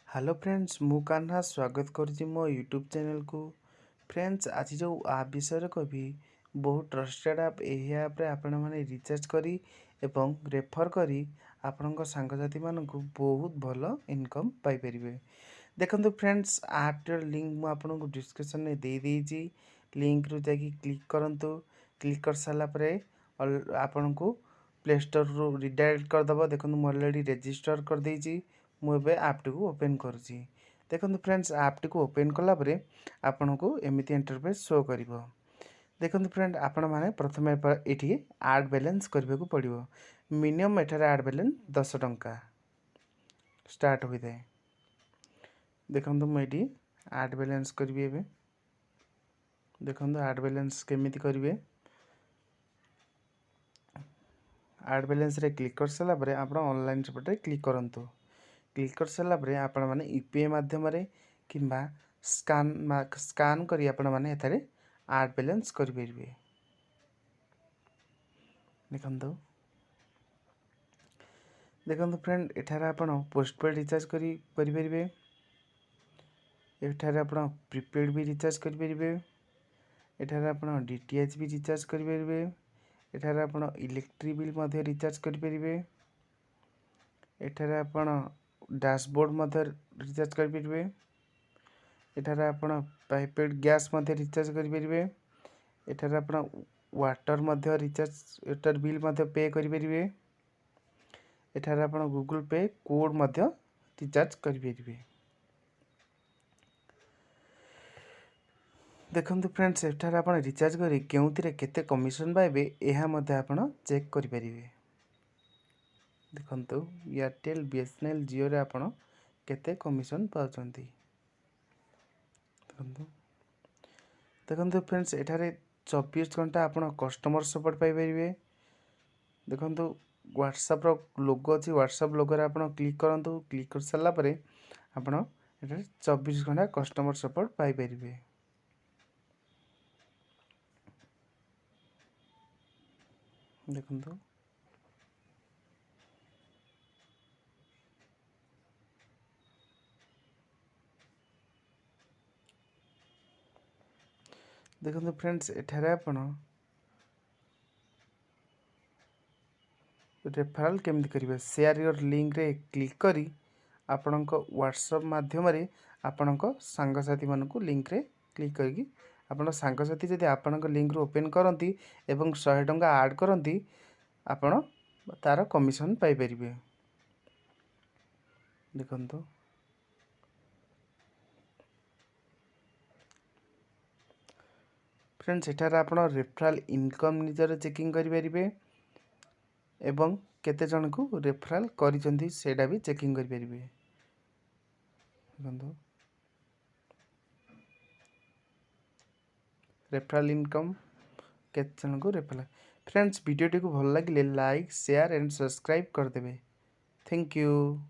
Hello friends मु कान्हा स्वागत करुँची मो यूट्यूब चैनल को। फ्रेंड्स आज जो आप विषय कहि बहुत ट्रस्टेड आप यही आप आपण मैंने रिचार्ज करी एवं रेफर करी आपणक सांगसाथी मानक बहुत भल इनकम पाइपर। देखो फ्रेंड्स आप्टर लिंक मुझे आपको डिस्क्रिप्शन में दे देइछि। लिंक रु जाकि क्लिक करंतु। क्लिक कर सारापर आपण को प्ले स्टोर रु रिडायरेक्ट करदेव। देखो मुझे ऑलरेडी रजिस्टर कर देइछि। मुझे ऐप्टी को ओपन करुँची। देखो फ्रेंड्स ऐप्टी को ओपन कलापर आपन को एमती इंटरफेस शो कर। देखो फ्रेंड आपण मैंने प्रथम ये आड बैलेंस करने को पड़ो। मिनिमम एठार आड बैलेंस 10 टंका स्टार्ट होता है। देखो मुझे आड बैलेंस करी। एवं देखो आड बैलेंस केमी करेंगे। आड बैलेंस रे क्लिक कर सारापर आप ऑनलाइन सेपटे क्लिक करूँ। क्लिक कर सारापर आपण मैंने यूपीआई माध्यम कि स्कान करी आपण मैंने एथारे आड बैलेंस करेंगे। देखो देखो फ्रेंड एठार आपण पोस्टपेड रिचार्ज करेंगे। एठार आपण प्रीपेड भी रिचार्ज करेंगे। एठार आपण डीटीएच भी रिचार्ज करेंगे। एठार आपण इलेक्ट्रिक बिल मध्य रिचार्ज करेंगे। एठार आपण डैशबोर्ड मध्य रिचार्ज करेंगे। एठार आपण पाइपेड गैस मध्य रिचार्ज करेंगे। एठार आपण वाटर मध्य रिचार्ज वाटर बिल मध्य पे करेंगे। एठार आपण गूगल पे कोड मध्य रिचार्ज करेंगे। देखो फ्रेंड्स एठार आप रिचार्ज करी केउथिरे केते कमिशन पाइबे यह मध्य आपण चेक करेंगे। देखो एयरटेल बीएसएनएल जियो रे आपण केते कमिशन पाउछंती। देखो फ्रेंड्स एठारे 24 घंटा आपण कस्टमर सपोर्ट पाइबे। देखो व्हाट्सएप रो लोगो अच्छी व्हाट्सएप लोगो रे आपण क्लिक करंतु। क्लिक कर सारा पर आपण एठारे 24 घंटा कस्टमर सपोर्ट पाइबे। देखो देखो फ्रेंड्स एठारे आपण रेफरल केमती करेंगे। शेयर योर लिंक रे क्लिक करी आपणक व्हाट्सएप माध्यम आपणक सांगसाथी मानक लिंक रे क्लिक करके आपण सांगसाथी जदि आपणक लिंक रू ओपन करती एवं 100 टंका ऐड करती आपण तार कमिशन पाइपर। देखो फ्रेंड्स एठार आपण रेफरल इनकम निजर चेकिंग करेंगे एवं केते जन को रेफरल करिसेंती सेटा भी चेकिंग करेंगे। देखो रेफरल इनकम केते जन को रेफरल। फ्रेंड्स वीडियो टी को भल लगे लाइक शेयर एंड सब्सक्राइब करदेवे। Thank you.